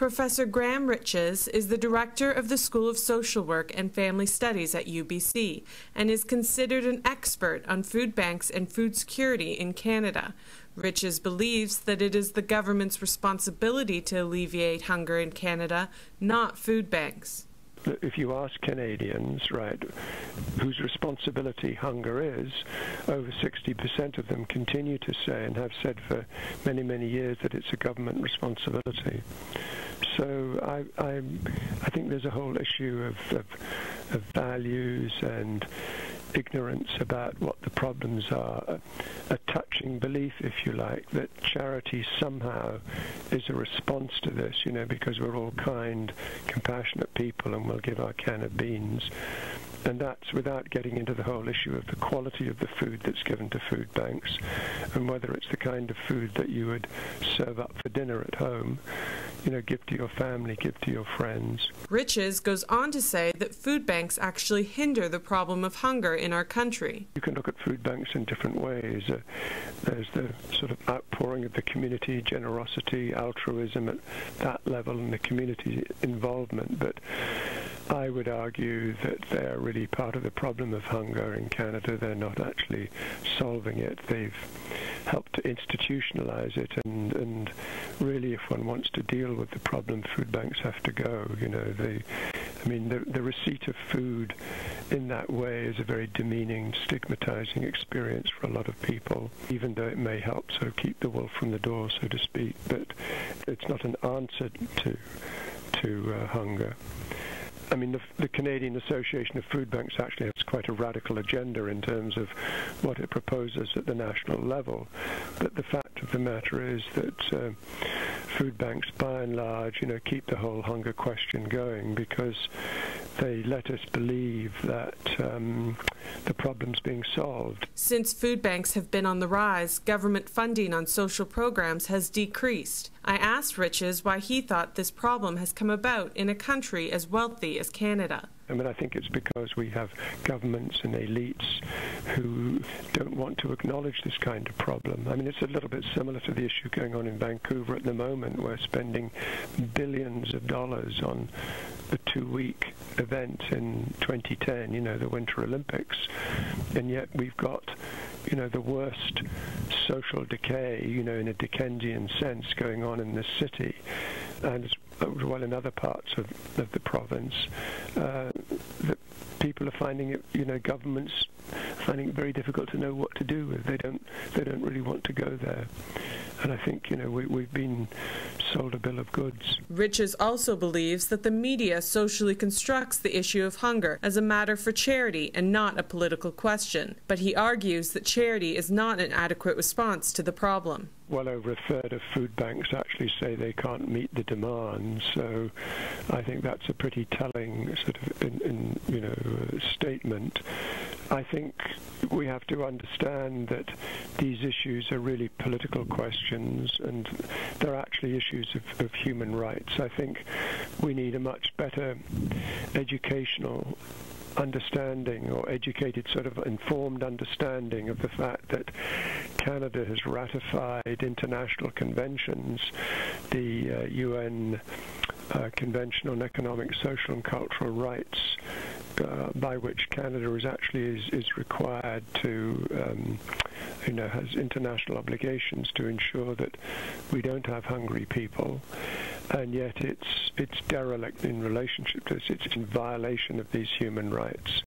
Professor Graham Riches is the director of the School of Social Work and Family Studies at UBC and is considered an expert on food banks and food security in Canada. Riches believes that it is the government's responsibility to alleviate hunger in Canada, not food banks. If you ask Canadians, right, whose responsibility hunger is, over 60% of them continue to say and have said for many, many years that it's a government responsibility. So I think there's a whole issue of values and ignorance about what the problems are, a touching belief, if you like, that charity somehow is a response to this, you know, because we're all kind, compassionate people and we'll give our can of beans. And that's without getting into the whole issue of the quality of the food that's given to food banks and whether it's the kind of food that you would serve up for dinner at home, you know, give to your family, give to your friends. Riches goes on to say that food banks actually hinder the problem of hunger in our country. You can look at food banks in different ways. There's the sort of outpouring of the community, generosity, altruism at that level and the community involvement, but I would argue that they're really part of the problem of hunger in Canada. They're not actually solving it. They've helped to institutionalize it, and really, if one wants to deal with the problem, food banks have to go. You know, the receipt of food in that way is a very demeaning, stigmatizing experience for a lot of people, even though it may help so keep the wolf from the door, so to speak. But it's not an answer to hunger. I mean, the Canadian Association of Food Banks actually has quite a radical agenda in terms of what it proposes at the national level. But the fact of the matter is that food banks, by and large, you know, keep the whole hunger question going because they let us believe that the problem's being solved. Since food banks have been on the rise, government funding on social programs has decreased. I asked Riches why he thought this problem has come about in a country as wealthy as Canada. I mean, I think it's because we have governments and elites who don't want to acknowledge this kind of problem. I mean, it's a little bit similar to the issue going on in Vancouver at the moment. We're spending billions of dollars on the 2-week event in 2010, you know, the Winter Olympics, and yet we've got, you know, the worst social decay, you know, in a Dickensian sense going on in this city, and as well in other parts of the province, that people are finding it, you know, governments finding it very difficult to know what to do with. They don't really want to go there. And I think, you know, we've been sold a bill of goods. Riches also believes that the media socially constructs the issue of hunger as a matter for charity and not a political question. But he argues that charity is not an adequate response to the problem. Well over a third of food banks actually say they can't meet the demand, so I think that's a pretty telling sort of statement. I think we have to understand that these issues are really political questions and they're actually issues of human rights. I think we need a much better educational understanding or educated sort of informed understanding of the fact that Canada has ratified international conventions, the UN Convention on Economic, Social and Cultural Rights, by which Canada is required to, has international obligations to ensure that we don't have hungry people, and yet it's derelict in relationship to this. It's in violation of these human rights.